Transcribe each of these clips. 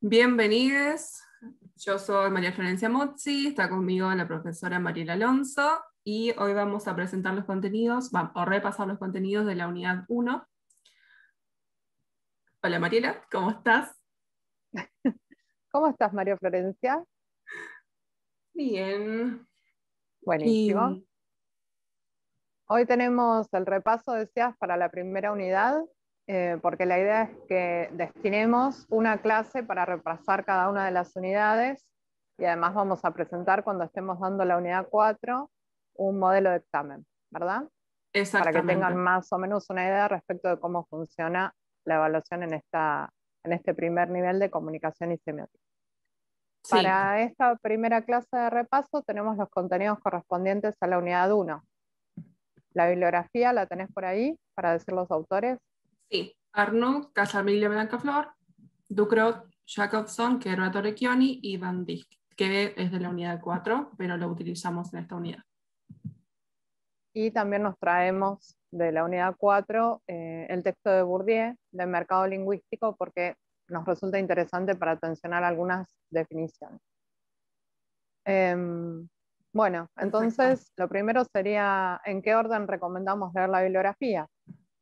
Bienvenidos, yo soy María Florencia Mozzi, está conmigo la profesora Mariela Alonso y hoy vamos a presentar los contenidos, o repasar los contenidos de la unidad 1. Hola Mariela, ¿cómo estás? ¿Cómo estás, María Florencia? Bien. Buenísimo. Y Hoy tenemos el repaso, decías, para la primera unidad, porque la idea es que destinemos una clase para repasar cada una de las unidades y además vamos a presentar cuando estemos dando la unidad 4 un modelo de examen, ¿verdad? Para que tengan exactamente. más o menos una idea respecto de cómo funciona la evaluación en este primer nivel de comunicación y semiótica. Sí, Para esta primera clase de repaso tenemos los contenidos correspondientes a la unidad 1. La bibliografía la tenés por ahí para decir los autores. sí. Arnold, Casamiglia Blancaflor, Ducrot, Jacobson, Kerber Torrecchioni y Van Dijk, que es de la unidad 4, pero lo utilizamos en esta unidad. Y también nos traemos de la unidad 4 el texto de Bourdieu del mercado lingüístico porque nos resulta interesante para atencionar algunas definiciones. Bueno, entonces lo primero sería, ¿en qué orden recomendamos leer la bibliografía?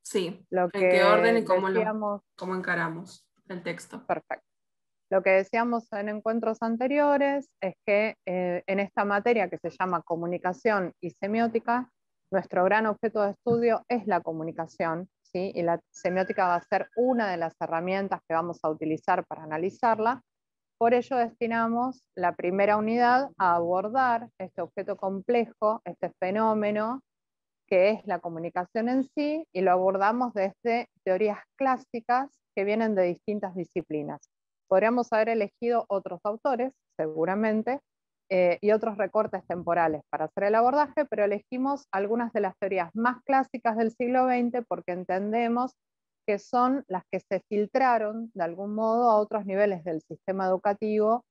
Sí, Lo en qué orden que y decíamos, cómo encaramos el texto. perfecto. Lo que decíamos en encuentros anteriores es que en esta materia que se llama comunicación y semiótica, nuestro gran objeto de estudio es la comunicación, ¿sí? Y la semiótica va a ser una de las herramientas que vamos a utilizar para analizarla. Por ello destinamos la primera unidad a abordar este objeto complejo, este fenómeno que es la comunicación en sí, y lo abordamos desde teorías clásicas que vienen de distintas disciplinas. Podríamos haber elegido otros autores, seguramente, y otros recortes temporales para hacer el abordaje, pero elegimos algunas de las teorías más clásicas del siglo XX porque entendemos que son las que se filtraron de algún modo a otros niveles del sistema educativo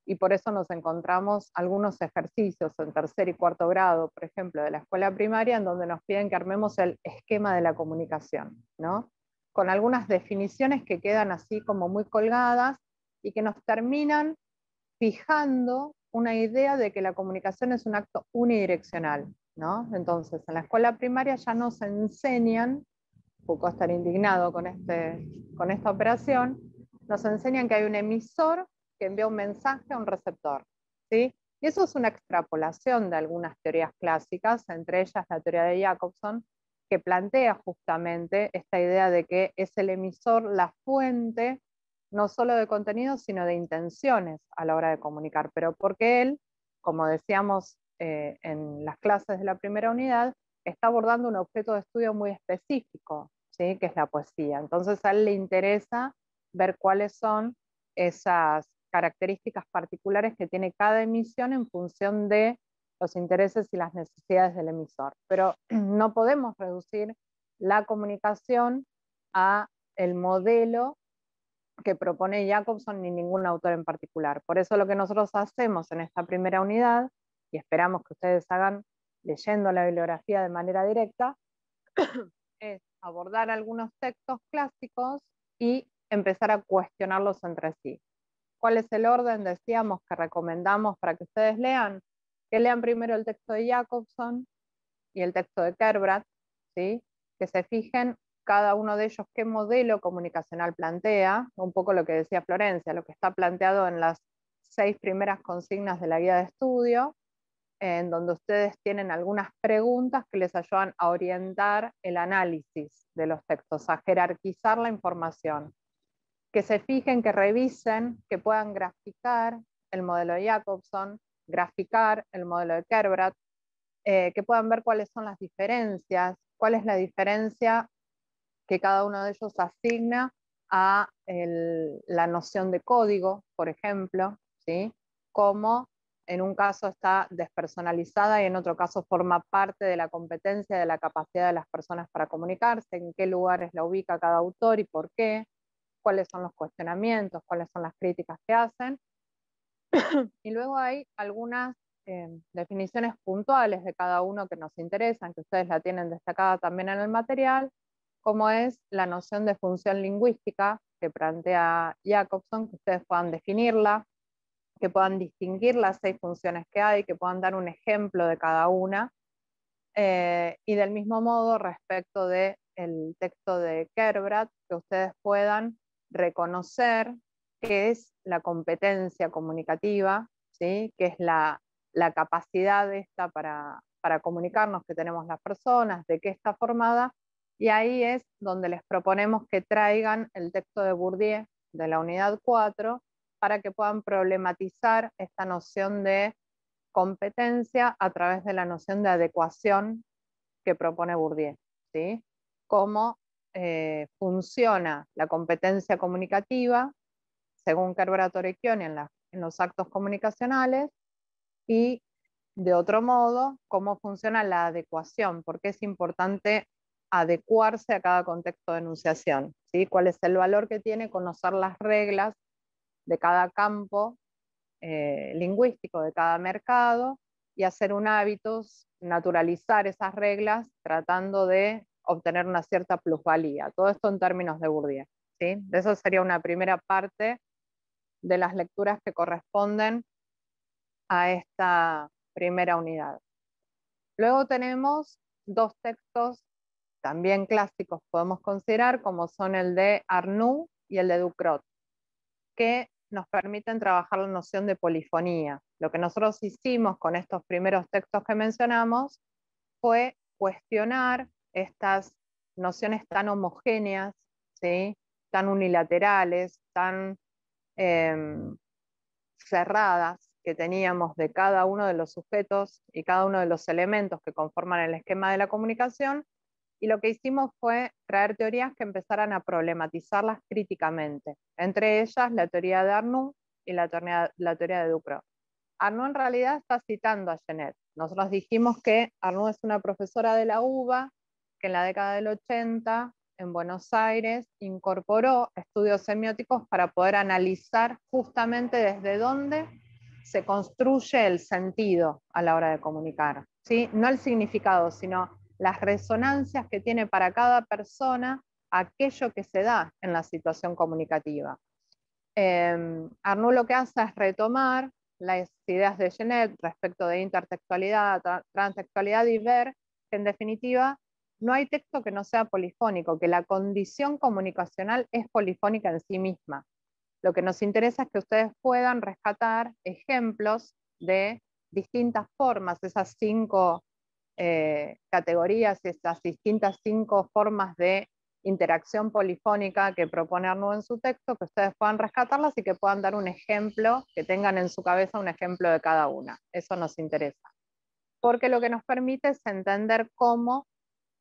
y por eso nos encontramos algunos ejercicios en tercer y cuarto grado, por ejemplo, de la escuela primaria, en donde nos piden que armemos el esquema de la comunicación, ¿no? Con algunas definiciones que quedan así como muy colgadas y que nos terminan fijando una idea de que la comunicación es un acto unidireccional, ¿no? Entonces, en la escuela primaria ya nos enseñan, Foucault estar indignado con esta operación, nos enseñan que hay un emisor que envía un mensaje a un receptor, ¿sí? Y eso es una extrapolación de algunas teorías clásicas, entre ellas la teoría de Jacobson, que plantea justamente esta idea de que es el emisor la fuente no solo de contenidos, sino de intenciones a la hora de comunicar, pero porque él, como decíamos en las clases de la primera unidad, está abordando un objeto de estudio muy específico, ¿sí? Que es la poesía. Entonces a él le interesa ver cuáles son esas características particulares que tiene cada emisión en función de los intereses y las necesidades del emisor. Pero no podemos reducir la comunicación a el modelo que propone Jacobson ni ningún autor en particular. Por eso lo que nosotros hacemos en esta primera unidad, y esperamos que ustedes hagan leyendo la bibliografía de manera directa, es abordar algunos textos clásicos y empezar a cuestionarlos entre sí. ¿Cuál es el orden? Decíamos que recomendamos para que ustedes lean, que lean primero el texto de Jacobson y el texto de Kerber, ¿sí? Que se fijen cada uno de ellos qué modelo comunicacional plantea, un poco lo que decía Florencia, lo que está planteado en las 6 primeras consignas de la guía de estudio, en donde ustedes tienen algunas preguntas que les ayudan a orientar el análisis de los textos, a jerarquizar la información. Que se fijen, que revisen, que puedan graficar el modelo de Jacobson, graficar el modelo de Kerber, que puedan ver cuáles son las diferencias, cuál es la diferencia que cada uno de ellos asigna a la noción de código, por ejemplo, ¿sí? Como en un caso está despersonalizada y en otro caso forma parte de la competencia, de la capacidad de las personas para comunicarse, en qué lugares la ubica cada autor y por qué, cuáles son los cuestionamientos, cuáles son las críticas que hacen. Y luego hay algunas definiciones puntuales de cada uno que nos interesan, que ustedes la tienen destacada también en el material, como es la noción de función lingüística que plantea Jacobson, que ustedes puedan definirla, que puedan distinguir las 6 funciones que hay, que puedan dar un ejemplo de cada una. Y del mismo modo, respecto del texto de Kerbrat, que ustedes puedan reconocer qué es la competencia comunicativa, ¿sí? Qué es la capacidad esta para comunicarnos que tenemos las personas, de qué está formada, y ahí es donde les proponemos que traigan el texto de Bourdieu de la unidad 4 para que puedan problematizar esta noción de competencia a través de la noción de adecuación que propone Bourdieu, ¿sí? Cómo funciona la competencia comunicativa, según Kerbrat Orecchioni, en los actos comunicacionales, y de otro modo, cómo funciona la adecuación, porque es importante adecuarse a cada contexto de enunciación, ¿sí? Cuál es el valor que tiene conocer las reglas de cada campo lingüístico, de cada mercado, y hacer un hábito, naturalizar esas reglas, tratando de obtener una cierta plusvalía. Todo esto en términos de Bourdieu, ¿sí? Eso sería una primera parte de las lecturas que corresponden a esta primera unidad. Luego tenemos 2 textos también clásicos, podemos considerar, como son el de Arnoux y el de Ducrot, que nos permiten trabajar la noción de polifonía. Lo que nosotros hicimos con estos primeros textos que mencionamos fue cuestionar estas nociones tan homogéneas, ¿sí? Tan unilaterales, tan cerradas que teníamos de cada uno de los sujetos y cada uno de los elementos que conforman el esquema de la comunicación, y lo que hicimos fue traer teorías que empezaran a problematizarlas críticamente, entre ellas la teoría de Arnoux y la teoría de Ducrot. Arnoux en realidad está citando a Genet. Nosotros dijimos que Arnoux es una profesora de la UBA que en la década del 80 en Buenos Aires incorporó estudios semióticos para poder analizar justamente desde dónde se construye el sentido a la hora de comunicar, ¿sí? No el significado, sino las resonancias que tiene para cada persona aquello que se da en la situación comunicativa. Arnoux lo que hace es retomar las ideas de Genet respecto de intertextualidad, transtextualidad, y ver que en definitiva no hay texto que no sea polifónico, que la condición comunicacional es polifónica en sí misma. Lo que nos interesa es que ustedes puedan rescatar ejemplos de distintas formas, esas 5 categorías, esas distintas 5 formas de interacción polifónica que propone Arnoux en su texto, que ustedes puedan rescatarlas y que puedan dar un ejemplo, que tengan en su cabeza un ejemplo de cada una. Eso nos interesa. Porque lo que nos permite es entender cómo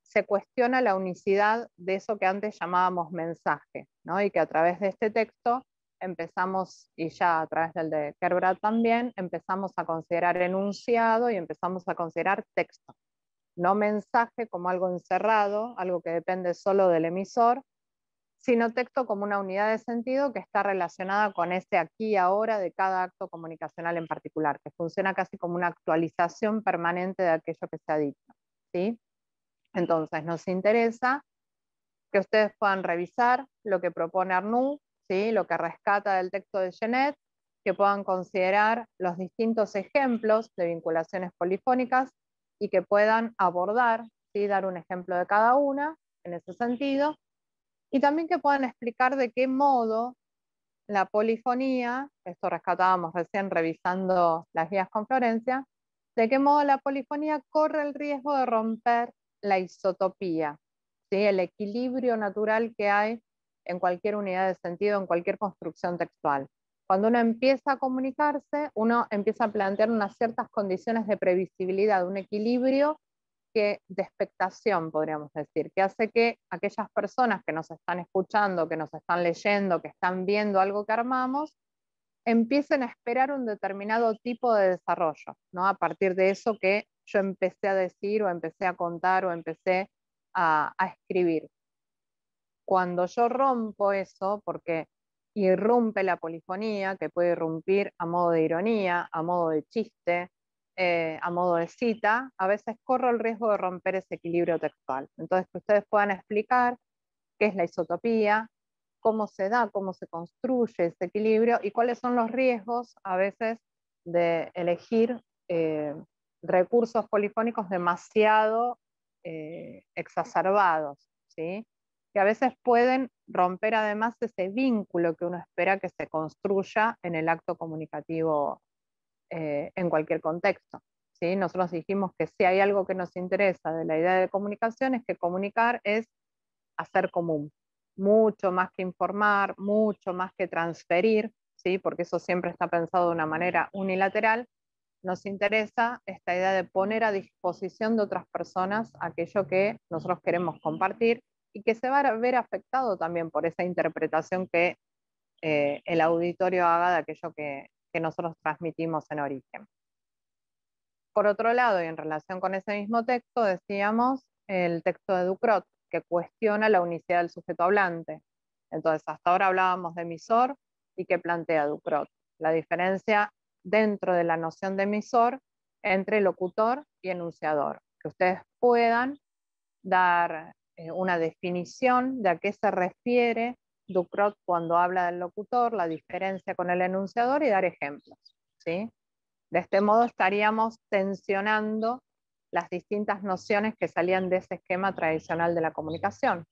se cuestiona la unicidad de eso que antes llamábamos mensaje, ¿no? Y que a través de este texto empezamos, y ya a través del de Kerbrat también, empezamos a considerar enunciado y empezamos a considerar texto. No mensaje como algo encerrado, algo que depende solo del emisor, sino texto como una unidad de sentido que está relacionada con ese aquí y ahora de cada acto comunicacional en particular, que funciona casi como una actualización permanente de aquello que se ha dicho, ¿sí? Entonces nos interesa que ustedes puedan revisar lo que propone Arnoux, ¿sí? Lo que rescata del texto de Genet, que puedan considerar los distintos ejemplos de vinculaciones polifónicas y que puedan abordar, ¿sí? Dar un ejemplo de cada una en ese sentido, y también que puedan explicar de qué modo la polifonía, esto rescatábamos recién revisando las guías con Florencia, de qué modo la polifonía corre el riesgo de romper la isotopía, ¿sí? El equilibrio natural que hay en cualquier unidad de sentido, en cualquier construcción textual. Cuando uno empieza a comunicarse, uno empieza a plantear unas ciertas condiciones de previsibilidad, un equilibrio de expectación, podríamos decir, que hace que aquellas personas que nos están escuchando, que nos están leyendo, que están viendo algo que armamos, empiecen a esperar un determinado tipo de desarrollo, ¿no? A partir de eso que yo empecé a decir o empecé a contar o empecé a escribir. Cuando yo rompo eso, porque irrumpe la polifonía, que puede irrumpir a modo de ironía, a modo de chiste, a modo de cita, a veces corro el riesgo de romper ese equilibrio textual. Entonces, que ustedes puedan explicar qué es la isotopía, cómo se da, cómo se construye ese equilibrio y cuáles son los riesgos a veces de elegir recursos polifónicos demasiado exacerbados, ¿sí? Que a veces pueden romper además ese vínculo que uno espera que se construya en el acto comunicativo en cualquier contexto. ¿Sí? Nosotros dijimos que si hay algo que nos interesa de la idea de comunicación es que comunicar es hacer común, mucho más que informar, mucho más que transferir, ¿sí? Porque eso siempre está pensado de una manera unilateral. Nos interesa esta idea de poner a disposición de otras personas aquello que nosotros queremos compartir y que se va a ver afectado también por esa interpretación que el auditorio haga de aquello que nosotros transmitimos en origen. Por otro lado, y en relación con ese mismo texto, decíamos el texto de Ducrot, que cuestiona la unicidad del sujeto hablante. Entonces, hasta ahora hablábamos de emisor y que plantea Ducrot la diferencia dentro de la noción de emisor entre locutor y enunciador. Que ustedes puedan dar una definición de a qué se refiere Ducrot cuando habla del locutor, la diferencia con el enunciador y dar ejemplos, ¿sí? De este modo estaríamos tensionando las distintas nociones que salían de ese esquema tradicional de la comunicación.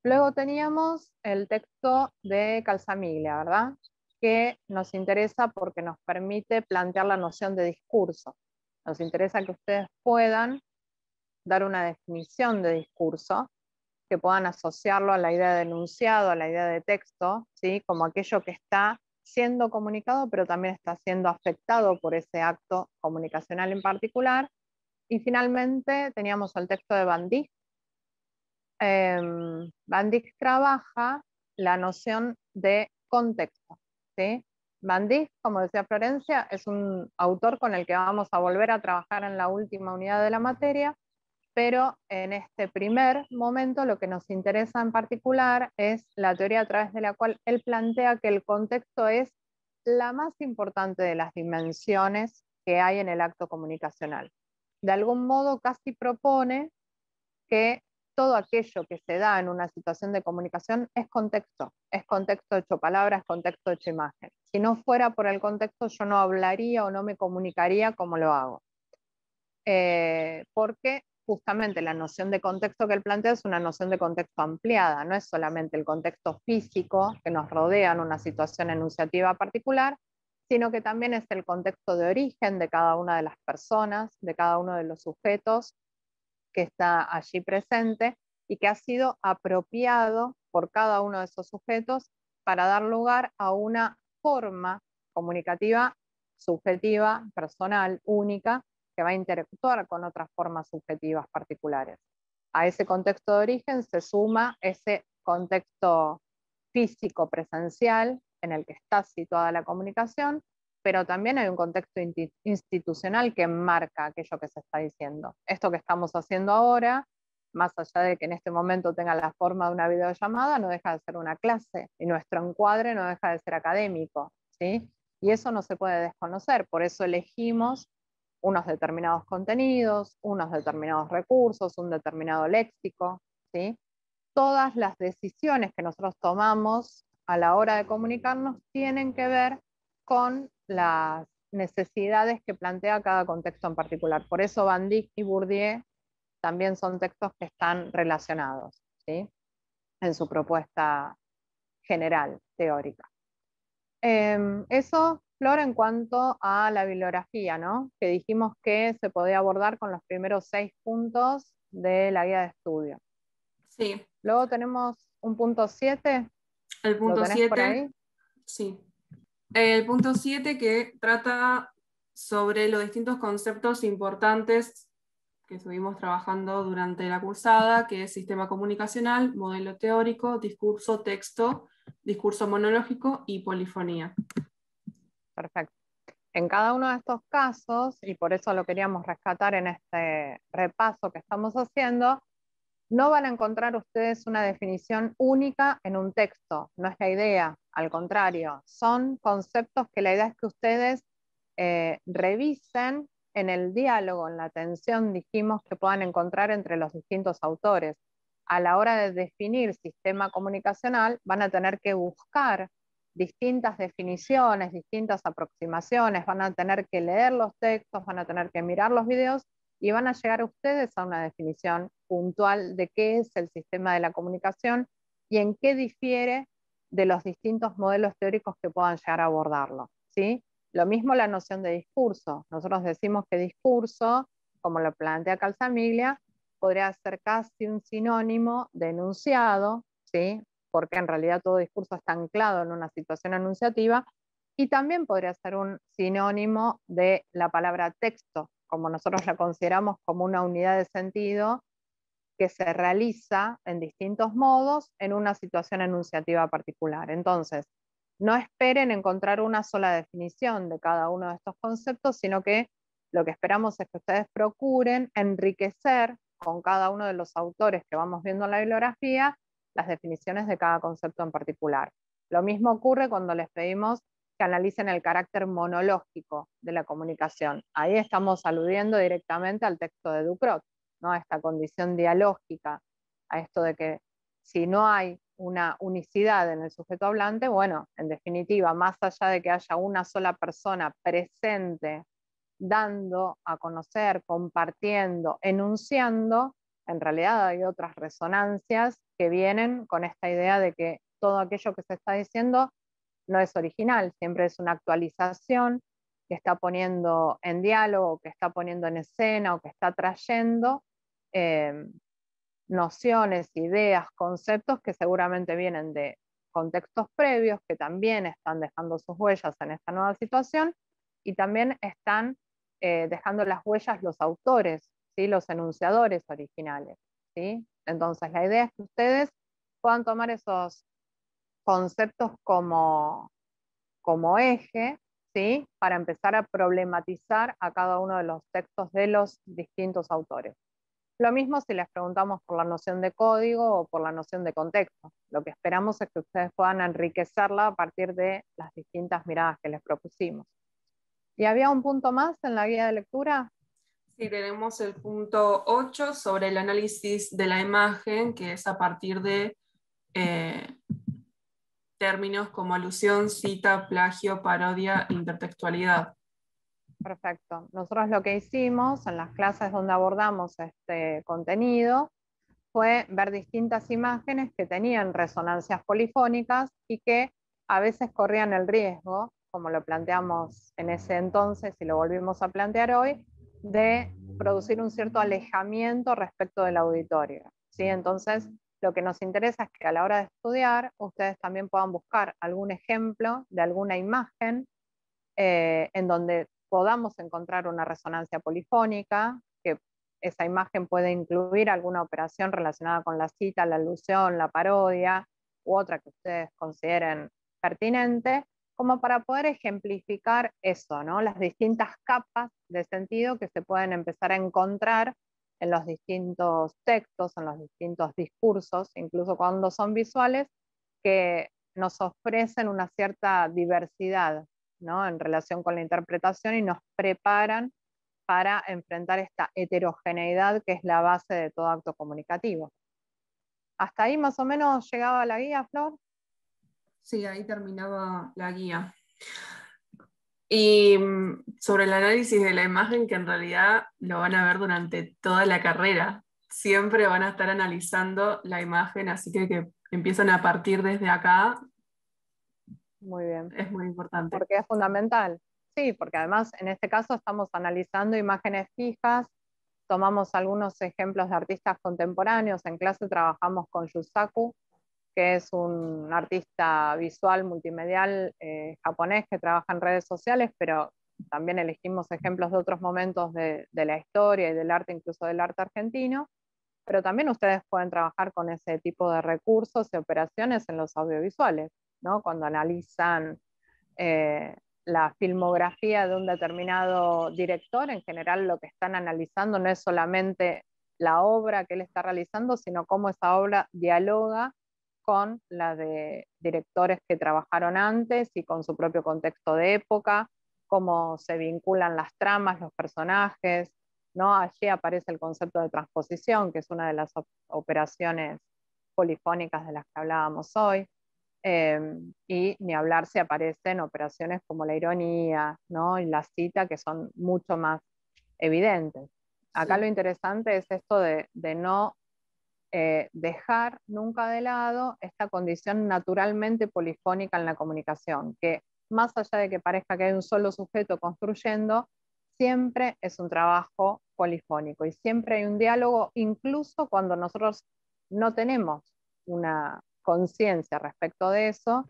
Luego teníamos el texto de Calzamiglia, ¿verdad? Que nos interesa porque nos permite plantear la noción de discurso. Nos interesa que ustedes puedan dar una definición de discurso, que puedan asociarlo a la idea de enunciado, a la idea de texto, ¿sí? Como aquello que está siendo comunicado, pero también está siendo afectado por ese acto comunicacional en particular. Y finalmente teníamos el texto de Van Dijk. Van Dijk trabaja la noción de contexto, ¿sí? Van Dijk, como decía Florencia, es un autor con el que vamos a volver a trabajar en la última unidad de la materia, pero en este primer momento lo que nos interesa en particular es la teoría a través de la cual él plantea que el contexto es la más importante de las dimensiones que hay en el acto comunicacional. De algún modo casi propone que todo aquello que se da en una situación de comunicación es contexto hecho palabra, es contexto hecho imagen. Si no fuera por el contexto yo no hablaría o no me comunicaría como lo hago. Porque justamente la noción de contexto que él plantea es una noción de contexto ampliada, no es solamente el contexto físico que nos rodea en una situación enunciativa particular, sino que también es el contexto de origen de cada una de las personas, de cada uno de los sujetos que está allí presente y que ha sido apropiado por cada uno de esos sujetos para dar lugar a una forma comunicativa, subjetiva, personal, única, que va a interactuar con otras formas subjetivas particulares. A ese contexto de origen se suma ese contexto físico presencial en el que está situada la comunicación, pero también hay un contexto institucional que marca aquello que se está diciendo. Esto que estamos haciendo ahora, más allá de que en este momento tenga la forma de una videollamada, no deja de ser una clase, y nuestro encuadre no deja de ser académico, ¿sí? Y eso no se puede desconocer, por eso elegimos unos determinados contenidos, unos determinados recursos, un determinado léxico, ¿sí? Todas las decisiones que nosotros tomamos a la hora de comunicarnos tienen que ver con las necesidades que plantea cada contexto en particular. Por eso Van Dijk y Bourdieu también son textos que están relacionados, ¿sí? En su propuesta general, teórica. Eso, Flor, en cuanto a la bibliografía, ¿no? Que dijimos que se podía abordar con los primeros 6 puntos de la guía de estudio. Sí. Luego tenemos un punto 7. El punto ¿Lo tenés 7, por ahí? sí. El punto 7 que trata sobre los distintos conceptos importantes que estuvimos trabajando durante la cursada, que es sistema comunicacional, modelo teórico, discurso, texto, discurso monológico y polifonía. Perfecto. En cada uno de estos casos, y por eso lo queríamos rescatar en este repaso que estamos haciendo, no van a encontrar ustedes una definición única en un texto, no es la idea, al contrario, son conceptos que la idea es que ustedes revisen en el diálogo, en la tensión, dijimos, que puedan encontrar entre los distintos autores. a la hora de definir sistema comunicacional van a tener que buscar distintas definiciones, distintas aproximaciones, van a tener que leer los textos, van a tener que mirar los videos y van a llegar ustedes a una definición puntual de qué es el sistema de la comunicación y en qué difiere de los distintos modelos teóricos que puedan llegar a abordarlo, ¿sí? Lo mismo la noción de discurso. Nosotros decimos que discurso, como lo plantea Calzamiglia, podría ser casi un sinónimo de enunciado, ¿sí? Porque en realidad todo discurso está anclado en una situación enunciativa, y también podría ser un sinónimo de la palabra texto, como nosotros la consideramos como una unidad de sentido que se realiza en distintos modos en una situación enunciativa particular. Entonces, no esperen encontrar una sola definición de cada uno de estos conceptos, sino que lo que esperamos es que ustedes procuren enriquecer con cada uno de los autores que vamos viendo en la bibliografía las definiciones de cada concepto en particular. Lo mismo ocurre cuando les pedimos que analicen el carácter monológico de la comunicación. Ahí estamos aludiendo directamente al texto de Ducrot, ¿no? A esta condición dialógica, a esto de que si no hay una unicidad en el sujeto hablante, bueno, en definitiva, más allá de que haya una sola persona presente, dando a conocer, compartiendo, enunciando, en realidad hay otras resonancias que vienen con esta idea de que todo aquello que se está diciendo no es original, siempre es una actualización que está poniendo en diálogo, que está poniendo en escena o que está trayendo nociones, ideas, conceptos que seguramente vienen de contextos previos, que también están dejando sus huellas en esta nueva situación, y también están dejando las huellas los autores, ¿sí? Los enunciadores originales, ¿sí? Entonces la idea es que ustedes puedan tomar esos conceptos como eje, ¿sí? Para empezar a problematizar a cada uno de los textos de los distintos autores. Lo mismo si les preguntamos por la noción de código o por la noción de contexto. Lo que esperamos es que ustedes puedan enriquecerla a partir de las distintas miradas que les propusimos. ¿Y había un punto más en la guía de lectura? Sí, tenemos el punto 8 sobre el análisis de la imagen, que es a partir de términos como alusión, cita, plagio, parodia, intertextualidad. Perfecto. Nosotros lo que hicimos en las clases donde abordamos este contenido fue ver distintas imágenes que tenían resonancias polifónicas y que a veces corrían el riesgo, como lo planteamos en ese entonces y lo volvimos a plantear hoy, de producir un cierto alejamiento respecto del auditorio, ¿sí? Entonces, lo que nos interesa es que a la hora de estudiar, ustedes también puedan buscar algún ejemplo de alguna imagen en donde podamos encontrar una resonancia polifónica, que esa imagen puede incluir alguna operación relacionada con la cita, la alusión, la parodia, u otra que ustedes consideren pertinente, como para poder ejemplificar eso, ¿no? Las distintas capas de sentido que se pueden empezar a encontrar en los distintos textos, en los distintos discursos, incluso cuando son visuales, que nos ofrecen una cierta diversidad, ¿no? En relación con la interpretación y nos preparan para enfrentar esta heterogeneidad que es la base de todo acto comunicativo. ¿Hasta ahí más o menos llegaba la guía, Flor? Sí, ahí terminaba la guía. Y sobre el análisis de la imagen, que en realidad lo van a ver durante toda la carrera. Siempre van a estar analizando la imagen, así que empiezan a partir desde acá. Muy bien. Es muy importante. Porque es fundamental. Sí, porque además en este caso estamos analizando imágenes fijas, tomamos algunos ejemplos de artistas contemporáneos, en clase trabajamos con Yusaku, que es un artista visual multimedial japonés que trabaja en redes sociales, pero también elegimos ejemplos de otros momentos de la historia y del arte, incluso del arte argentino, pero también ustedes pueden trabajar con ese tipo de recursos y operaciones en los audiovisuales, ¿no? Cuando analizan eh, la filmografía de un determinado director, en general lo que están analizando no es solamente la obra que él está realizando, sino cómo esa obra dialoga con la de directores que trabajaron antes y con su propio contexto de época, cómo se vinculan las tramas, los personajes, ¿no? Allí aparece el concepto de transposición, que es una de las operaciones polifónicas de las que hablábamos hoy. Y ni hablar si aparecen operaciones como la ironía, ¿no? Y la cita, que son mucho más evidentes. Acá Sí. lo interesante es esto de no dejar nunca de lado esta condición naturalmente polifónica en la comunicación, que más allá de que parezca que hay un solo sujeto construyendo, siempre es un trabajo polifónico y siempre hay un diálogo, incluso cuando nosotros no tenemos una conciencia respecto de eso,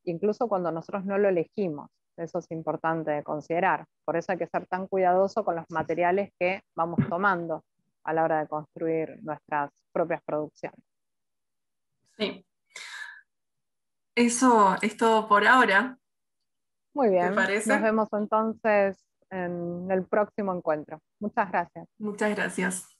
incluso cuando nosotros no lo elegimos. Eso es importante de considerar. Por eso hay que ser tan cuidadoso con los materiales que vamos tomando a la hora de construir nuestras propias producciones. Sí. Eso es todo por ahora, Muy ¿te bien, nos parece? vemos entonces en el próximo encuentro. Muchas gracias. Muchas gracias.